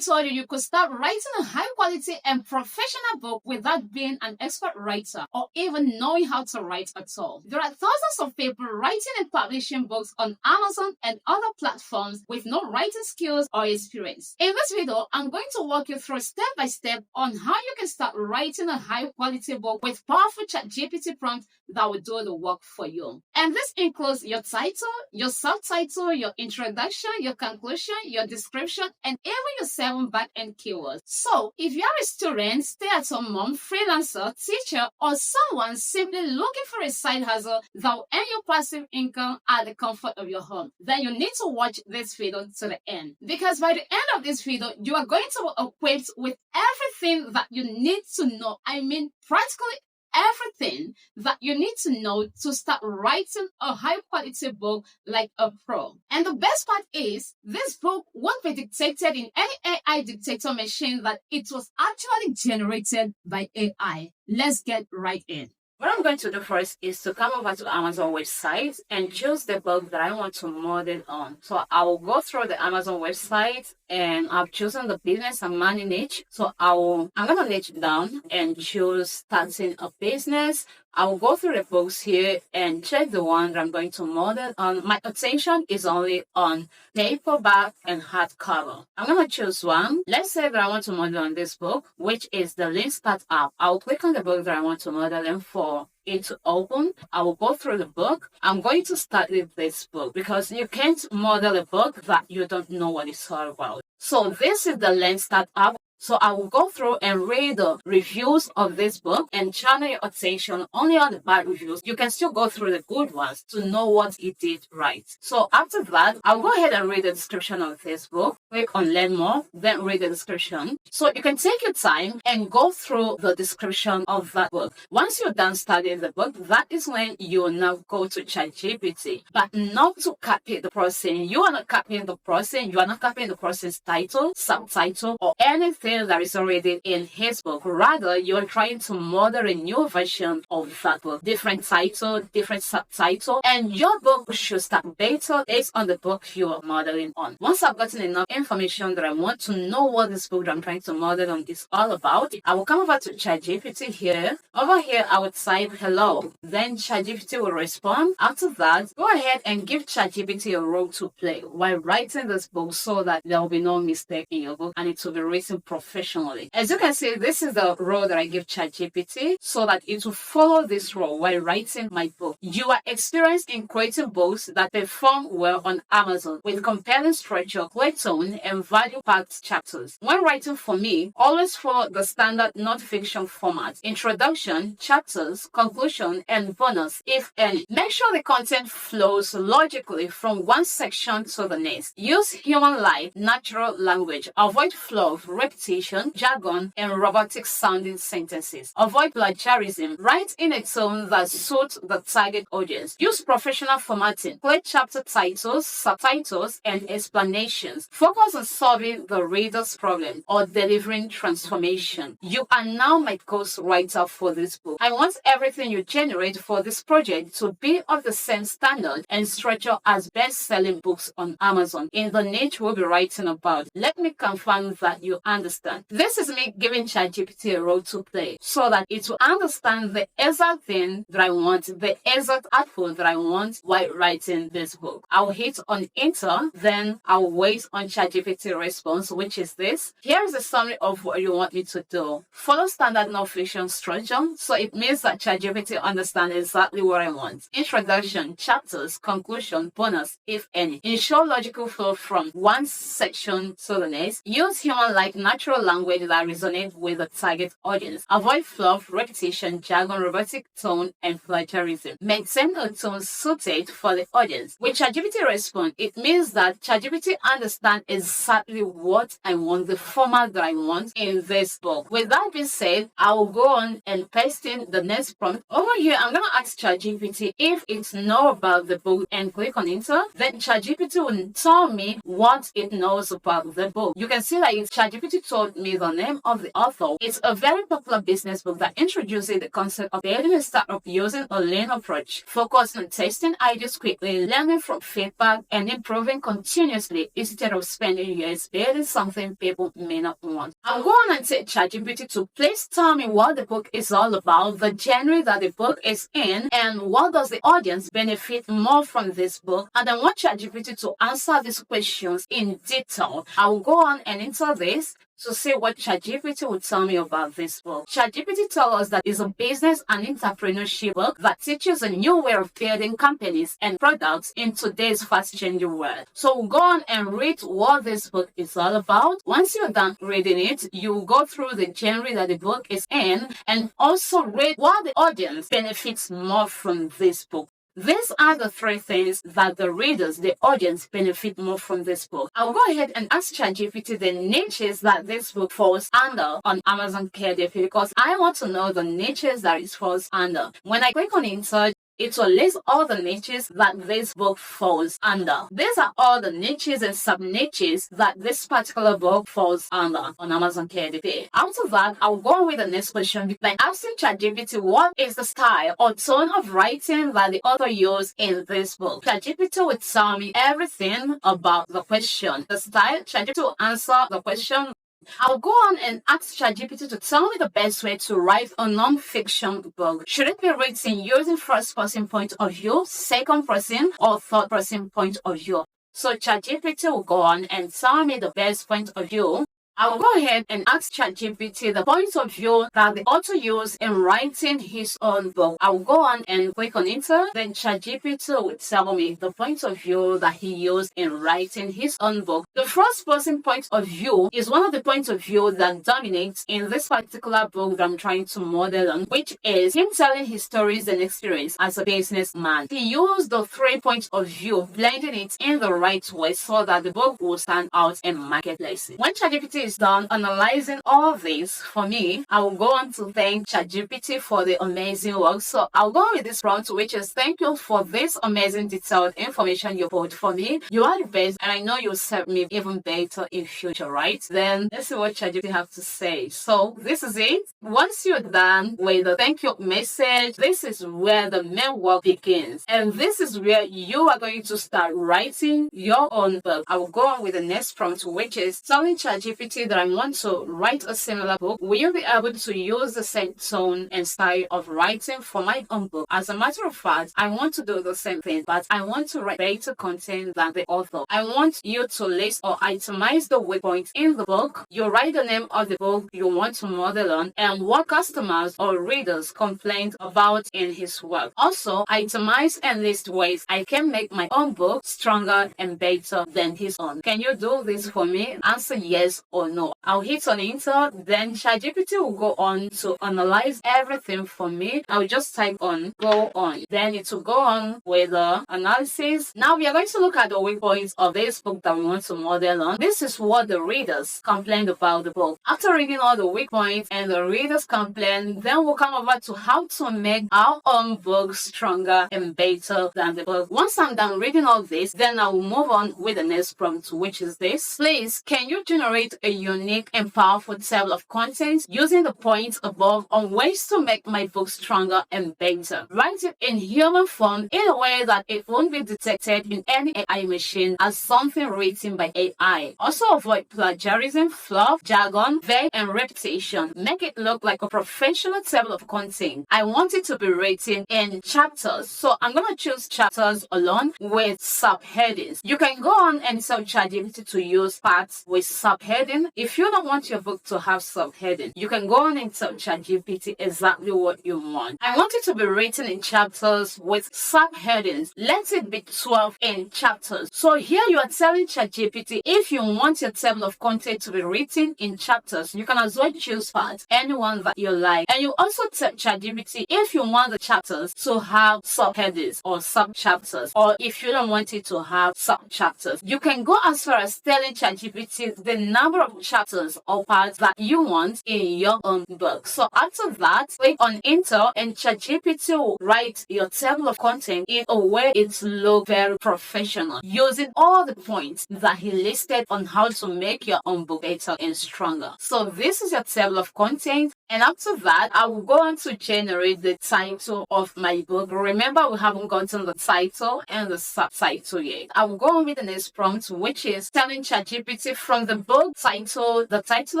told you could start writing a high quality and professional book without being an expert writer or even knowing how to write at all. There are thousands of people writing and publishing books on Amazon and other platforms with no writing skills or experience. In this video, I'm going to walk you through step by step on how you can start writing a high quality book with powerful ChatGPT prompts that will do the work for you. And this includes your title, your subtitle, your introduction, your conclusion, your description, and even your 7 back-end keywords. So, if you're a student, stay-at-home mom, freelancer, teacher, or someone simply looking for a side hustle that will earn you passive income at the comfort of your home, then you need to watch this video to the end. Because by the end of this video, you are going to be equipped with everything that you need to know. I mean, practically everything that you need to know to start writing a high quality book like a pro. And the best part is, this book won't be dictated in any AI dictator machine, that it was actually generated by AI. Let's get right in. What I'm going to do first is to come over to Amazon website and choose the book that I want to model on. So I will go through the Amazon website and I've chosen the business and money niche. So I'm going to niche down and choose starting a business. I will go through the books here and check the one that I'm going to model on. My attention is only on paperback and hardcover. I'm going to choose one. Let's say that I want to model on this book, which is the Lean Startup. I will click on the book that I want to model in for it to open. I will go through the book. I'm going to start with this book because you can't model a book that you don't know what it's all about. So this is the Lean Startup. So I will go through and read the reviews of this book and channel your attention only on the bad reviews. You can still go through the good ones to know what it did right. So after that, I'll go ahead and read the description of this book. Click on learn more, then read the description. So you can take your time and go through the description of that book. Once you're done studying the book, that is when you will now go to ChatGPT, but not to copy the person. You are not copying the person. You are not copying the person's title, subtitle, or anything that is already in his book. Rather, you are trying to model a new version of that book. Different title, different subtitle, and your book should start better based on the book you are modeling on. Once I've gotten enough information that I want to know what this book that I'm trying to model on is all about, I will come over to ChatGPT here. Over here, I will type hello. Then ChatGPT will respond. After that, go ahead and give ChatGPT a role to play while writing this book so that there will be no mistake in your book and it will be written professionally. As you can see, this is the role that I give ChatGPT so that it will follow this role while writing my book. You are experienced in creating books that perform well on Amazon with compelling structure, clear tone, and value-packed chapters. When writing for me, always follow the standard non-fiction format: introduction, chapters, conclusion, and bonus, if any. Make sure the content flows logically from one section to the next. Use human-like, natural language. Avoid fluff, repetition, jargon, and robotic sounding sentences. Avoid plagiarism. Write in a tone that suits the target audience. Use professional formatting. Clear chapter titles, subtitles, and explanations. Focus on solving the reader's problem or delivering transformation. You are now my ghostwriter for this book. I want everything you generate for this project to be of the same standard and structure as best-selling books on Amazon in the niche we'll be writing about. Let me confirm that you understand. This is me giving ChatGPT a role to play so that it will understand the exact thing that I want, the exact output that I want while writing this book. I'll hit on enter, then I'll wait on ChatGPT response, which is this. Here is a summary of what you want me to do. Follow standard non-fiction structure, so it means that ChatGPT understands exactly what I want. Introduction, chapters, conclusion, bonus, if any. Ensure logical flow from one section to the next. Use human-like natural language that resonates with the target audience. Avoid fluff, repetition, jargon, robotic tone, and plagiarism. Maintain a tone suited for the audience. With ChatGPT response, it means that ChatGPT understands exactly what I want, the format that I want in this book. With that being said, I will go on and paste in the next prompt. Over here, I'm going to ask ChatGPT if it knows about the book and click on enter. Then ChatGPT will tell me what it knows about the book. You can see that ChatGPT told me the name of the author. It's a very popular business book that introduces the concept of building a startup using a lean approach, focused on testing ideas quickly, learning from feedback, and improving continuously instead of spending years building something people may not want. I'll go on and say ChatGPT to please tell me what the book is all about, the genre that the book is in, and what does the audience benefit more from this book. And I want ChatGPT to answer these questions in detail. I will go on and enter this to see what ChatGPT will tell me about this book. ChatGPT tells us that it's a business and entrepreneurship book that teaches a new way of building companies and products in today's fast-changing world. So we'll go on and read what this book is all about. Once you're done reading it, you'll go through the genre that the book is in and also read what the audience benefits more from this book. These are the three things that the readers, the audience, benefit more from this book. I'll go ahead and ask ChatGPT the niches that this book falls under on Amazon KDP because I want to know the niches that it falls under. When I click on insert, it will list all the niches that this book falls under. These are all the niches and sub-niches that this particular book falls under on Amazon KDP. After that, I'll go on with the next question by asking ChatGPT what is the style or tone of writing that the author used in this book. ChatGPT will tell me everything about the question. The style, ChatGPT will answer the question. I'll go on and ask ChatGPT to tell me the best way to write a non-fiction book. Should it be written using first-person point of view, second-person, or third-person point of view? So ChatGPT will go on and tell me the best point of view. I'll go ahead and ask ChatGPT the point of view that the author used in writing his own book. I'll go on and click on enter. Then ChatGPT will tell me the point of view that he used in writing his own book. The first person point of view is one of the points of view that dominates in this particular book that I'm trying to model on, which is him telling his stories and experience as a businessman. He used the 3 points of view, blending it in the right way so that the book will stand out in marketplaces. When ChatGPT is done analyzing all this for me, I will go on to thank ChatGPT for the amazing work. So I'll go with this prompt, which is thank you for this amazing detailed information you put for me. You are the best, and I know you'll serve me even better in future, right? Then let's see what ChatGPT have to say. So this is it. Once you're done with the thank you message, this is where the main work begins. And this is where you are going to start writing your own book. I will go on with the next prompt, which is telling ChatGPT that I want to write a similar book. Will you be able to use the same tone and style of writing for my own book? As a matter of fact, I want to do the same thing, but I want to write better content than the author. I want you to list or itemize the weak points in the book. You write the name of the book you want to model on and what customers or readers complained about in his work. Also, itemize and list ways I can make my own book stronger and better than his own. Can you do this for me? Answer yes or no. I'll hit on enter, then ChatGPT will go on to analyze everything for me. I'll just type on go on. Then it will go on with the analysis. Now we are going to look at the weak points of this book that we want to model on. This is what the readers complained about the book. After reading all the weak points and the readers complain, then we'll come over to how to make our own book stronger and better than the book. Once I'm done reading all this, then I will move on with the next prompt, which is this. Please, can you generate a unique and powerful table of contents using the points above on ways to make my book stronger and better? Write it in human form in a way that it won't be detected in any AI machine as something written by AI. Also avoid plagiarism, fluff, jargon, vague, and repetition. Make it look like a professional table of content. I want it to be written in chapters, so I'm gonna choose chapters alone with subheadings. You can go on and tell ChatGPT to use parts with subheading. If you don't want your book to have subheading, you can go on and tell ChatGPT exactly what you want. I want it to be written in chapters with subheadings. Let it be 12 in chapters. So here you are telling ChatGPT if you want your table of content to be written in chapters, you can as well choose parts, anyone that you like. And you also tell ChatGPT if you want the chapters to have subheadings or sub-chapters, or if you don't want it to have sub-chapters. You can go as far as telling ChatGPT the number of have chapters or parts that you want in your own book. So after that, click on enter and ChatGPT will write your table of content in a way it looks very professional, using all the points that he listed on how to make your own book better and stronger. So this is your table of content, and after that, I will go on to generate the title of my book. Remember, we haven't gotten the title and the subtitle yet. I will go on with the next prompt, which is telling ChatGPT from the book title, the title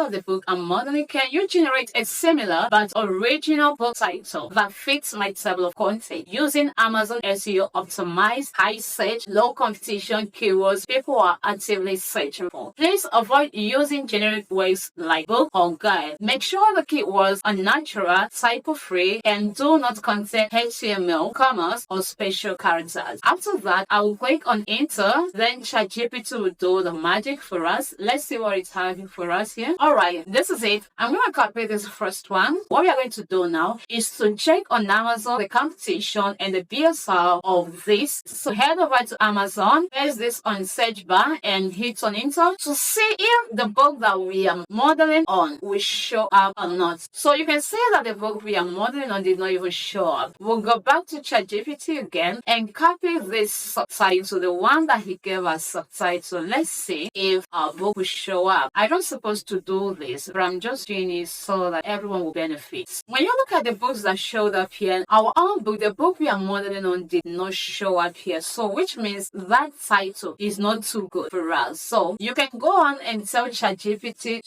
of the book I'm modeling, can you generate a similar but original book title that fits my table of content using Amazon SEO optimized, high search, low competition keywords people are actively searching for. Please avoid using generic words like book or guide. Make sure the keywords are natural, typo-free, and do not contain HTML, commas, or special characters. After that, I will click on enter, then ChatGPT will do the magic for us. Let's see what it's having for us here. Alright, this is it. I'm going to copy this first one. What we are going to do now is to check on Amazon the competition and the BSR of this. So head over to Amazon, press this on search bar and hit on enter to see if the book that we are modeling on will show up or not. So you can see that the book we are modeling on did not even show up. We'll go back to ChatGPT again and copy this subtitle, the one that he gave us subtitle. Let's see if our book will show up. I don't supposed to do this, but I'm just doing it so that everyone will benefit. When you look at the books that showed up here, our own book, the book we are modeling on, did not show up here. So which means that title is not too good for us. So you can go on and tell ChatGPT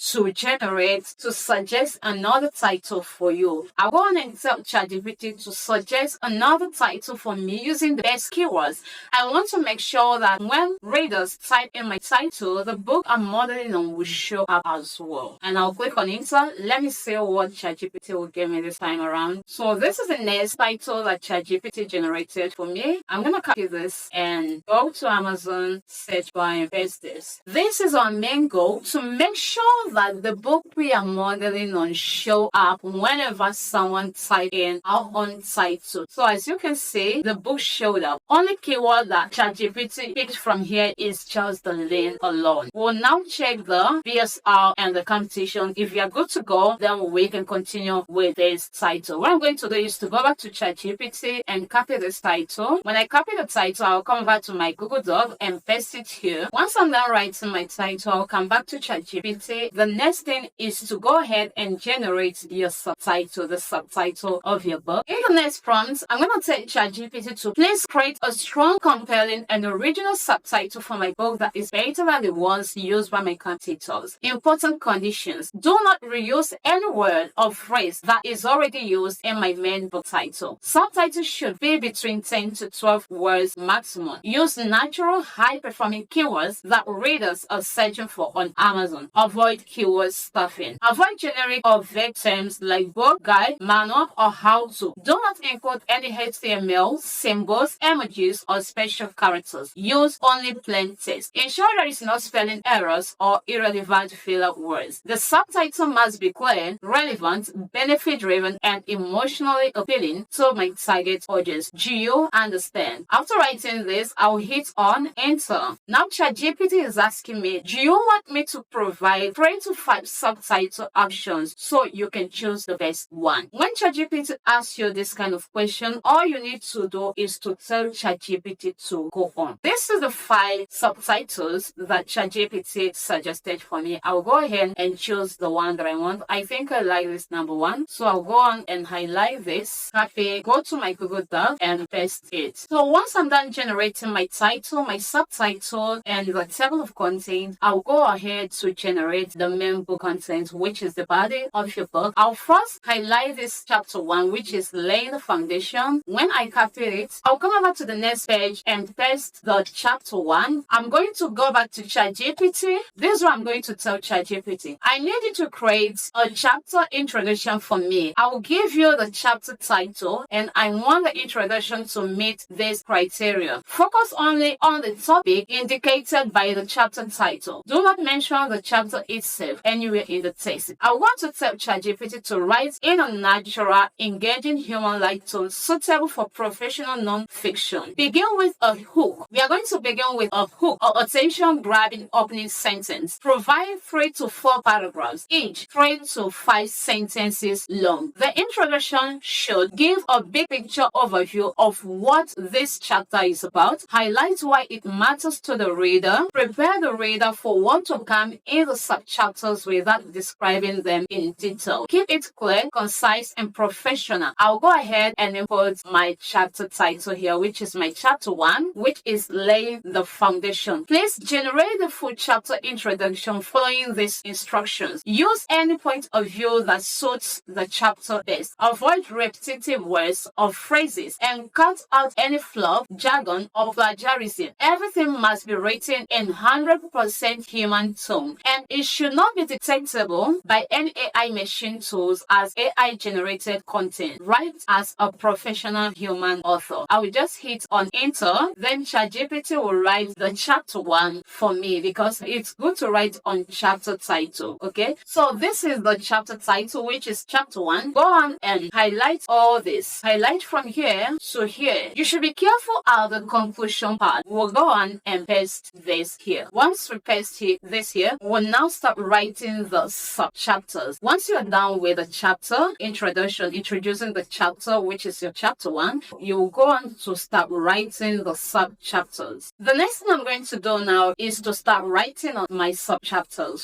to suggest another title for you. I go on and tell ChatGPT to suggest another title for me using the best keywords. I want to make sure that when readers type in my title, the book I'm modeling on will show up as well. And I'll click on enter. Let me see what ChatGPT will give me this time around. So this is the next title that ChatGPT generated for me. I'm gonna copy this and go to Amazon search bar and paste this. This is our main goal, to make sure that the book we are modeling on show up whenever someone type in our own title. So as you can see, the book showed up. Only keyword that ChatGPT picked from here is just the link alone. We'll now check the BSR and the competition. If you're good to go, then we can continue with this title. What I'm going to do is to go back to ChatGPT and copy this title. When I copy the title, I'll come back to my Google Doc and paste it here. Once I'm done writing my title, I'll come back to ChatGPT. The next thing is to go ahead and generate your subtitle, the subtitle of your book. In the next prompt, I'm going to tell ChatGPT to please create a strong, compelling, and original subtitle for my book that is better than the ones used by my competitors. Important conditions: do not reuse any word or phrase that is already used in my main book title. Subtitles should be between 10 to 12 words maximum. Use natural, high-performing keywords that readers are searching for on Amazon. Avoid keyword stuffing. Avoid generic or vague terms like book, guide, manual, or how-to. Do not include any HTML, symbols, emojis, or special characters. Use only plain text. Ensure there is no spelling errors or irrelevant filler words. The subtitle must be clear, relevant, benefit-driven, and emotionally appealing to my target audience. Do you understand? After writing this, I'll hit on enter. Now ChatGPT is asking me, do you want me to provide 3 to 5 subtitle options so you can choose the best one? When ChatGPT asks you this kind of question, all you need to do is to tell ChatGPT to go on. This is the 5 subtitles that ChatGPT suggested for me. I'll go ahead and choose the one that I want. I think I like this number 1. So I'll go on and highlight this, copy, go to my Google Doc and paste it. So once I'm done generating my title, my subtitle, and the table of content, I'll go ahead to generate the main book content, which is the body of your book. I'll first highlight this chapter 1, which is laying the foundation. When I copy it, I'll come over to the next page and paste the chapter 1. I'm going to go back to ChatGPT. This is what I'm going to tell ChatGPT. I need you to create a chapter introduction for me. I will give you the chapter title and I want the introduction to meet this criteria. Focus only on the topic indicated by the chapter title. Do not mention the chapter itself anywhere in the text. I want to tell ChatGPT to write in a natural, engaging human-like tone suitable for professional non-fiction. Begin with a hook. We are going to begin with a hook or attention-grabbing opening sentence. Provide Provide 3 to 4 paragraphs, each 3 to 5 sentences long. The introduction should give a big picture overview of what this chapter is about, highlight why it matters to the reader, prepare the reader for what to come in the subchapters without describing them in detail. Keep it clear, concise, and professional. I'll go ahead and input my chapter title here, which is my chapter 1, which is laying the foundation. Please generate the full chapter introduction following these instructions. Use any point of view that suits the chapter best. Avoid repetitive words or phrases and cut out any fluff, jargon, or plagiarism. Everything must be written in 100% human tone, and it should not be detectable by any AI machine tools as AI generated content. Write as a professional human author. I will just hit on enter, then ChatGPT will write the chapter 1 for me because it's good to write on chapter title. Okay, so this is the chapter title, which is chapter 1. Go on and highlight all this. Highlight from here to here. You should be careful at the conclusion part. We'll go on and paste this here. Once we paste this here, we'll now start writing the sub-chapters. Once you're done with the chapter introduction, introducing the chapter, which is your chapter 1, you will go on to start writing the sub-chapters. The next thing I'm going to do now is to start writing on my sub-chapters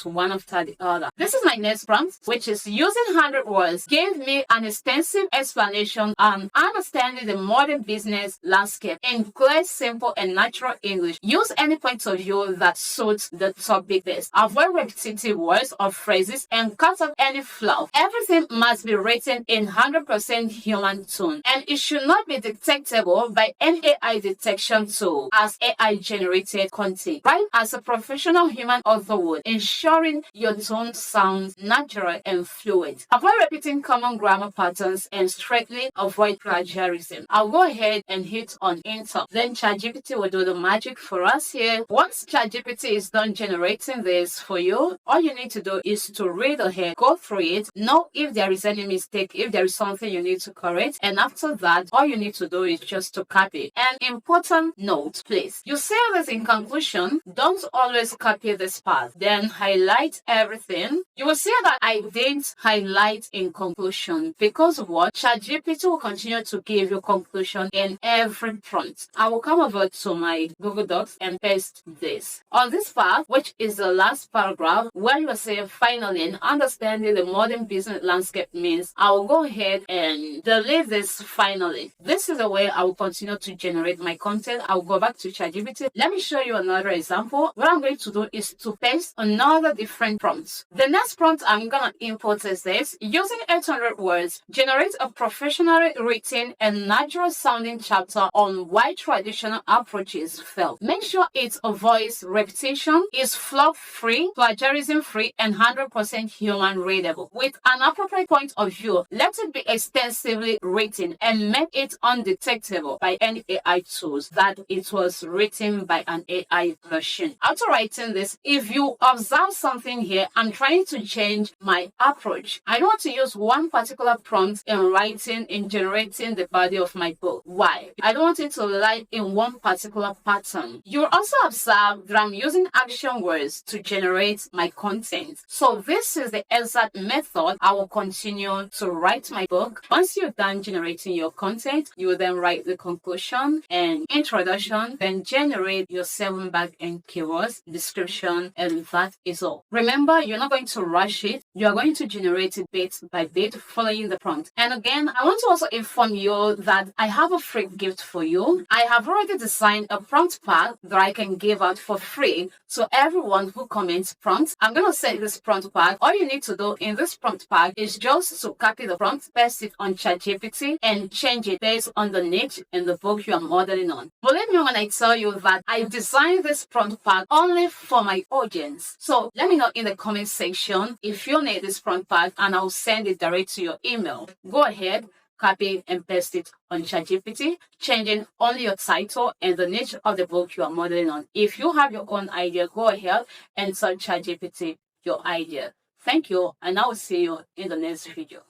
one after the other. This is my next prompt, which is using 100 words. Give me an extensive explanation on understanding the modern business landscape in clear, simple, and natural English. Use any point of view that suits the topic best. Avoid repetitive words or phrases and cut off any fluff. Everything must be written in 100% human tone, and it should not be detectable by any AI detection tool as AI generated content. Write as a professional human author would, ensuring your tone sounds natural and fluid. Avoid repeating common grammar patterns and strictly avoid plagiarism. I'll go ahead and hit on enter. Then ChatGPT will do the magic for us here. Once ChatGPT is done generating this for you, all you need to do is to read ahead, go through it, know if there is any mistake, if there is something you need to correct, and after that, all you need to do is just to copy. An important note, please. You say this in conclusion, don't always copy this part. Then highlight everything. You will see that I didn't highlight in conclusion because of what? ChatGPT will continue to give you conclusion in every prompt. I will come over to my Google Docs and paste this. On this part, which is the last paragraph, where you say finally understanding the modern business landscape means, I will go ahead and delete this finally. This is the way I will continue to generate my content. I'll go back to ChatGPT. Let me show you another example. What I'm going to do is to paste another different prompts. The next prompt I'm gonna import is this. Using 800 words, generate a professionally written and natural sounding chapter on why traditional approaches fail. Make sure it avoids repetition, is fluff-free, plagiarism-free, and 100% human readable. With an appropriate point of view, let it be extensively written and make it undetectable by any AI tools that it was written by an AI machine. After writing this, if you observe something here, I'm trying to change my approach. I don't want to use one particular prompt in writing, in generating the body of my book. Why? I don't want it to lie in one particular pattern. You'll also observe that I'm using action words to generate my content. So this is the exact method I will continue to write my book. Once you're done generating your content, you will then write the conclusion and introduction, then generate your 7 back-end keywords, description, and that is all. Remember, you're not going to rush it. You're going to generate it bit by bit, following the prompt. And again, I want to also inform you that I have a free gift for you. I have already designed a prompt pack that I can give out for free to everyone who comments prompts. I'm going to send this prompt pack. All you need to do in this prompt pack is just to copy the prompt, paste it on ChatGPT, and change it based on the niche and the book you are modeling on. Believe me when I tell you that I designed this prompt pack only for my audience. So let me know in the comment section if you need this prompt pack, and I'll send it direct to your email. Go ahead, copy and paste it on ChatGPT, changing only your title and the niche of the book you are modeling on. If you have your own idea, go ahead and tell ChatGPT your idea. Thank you, and I will see you in the next video.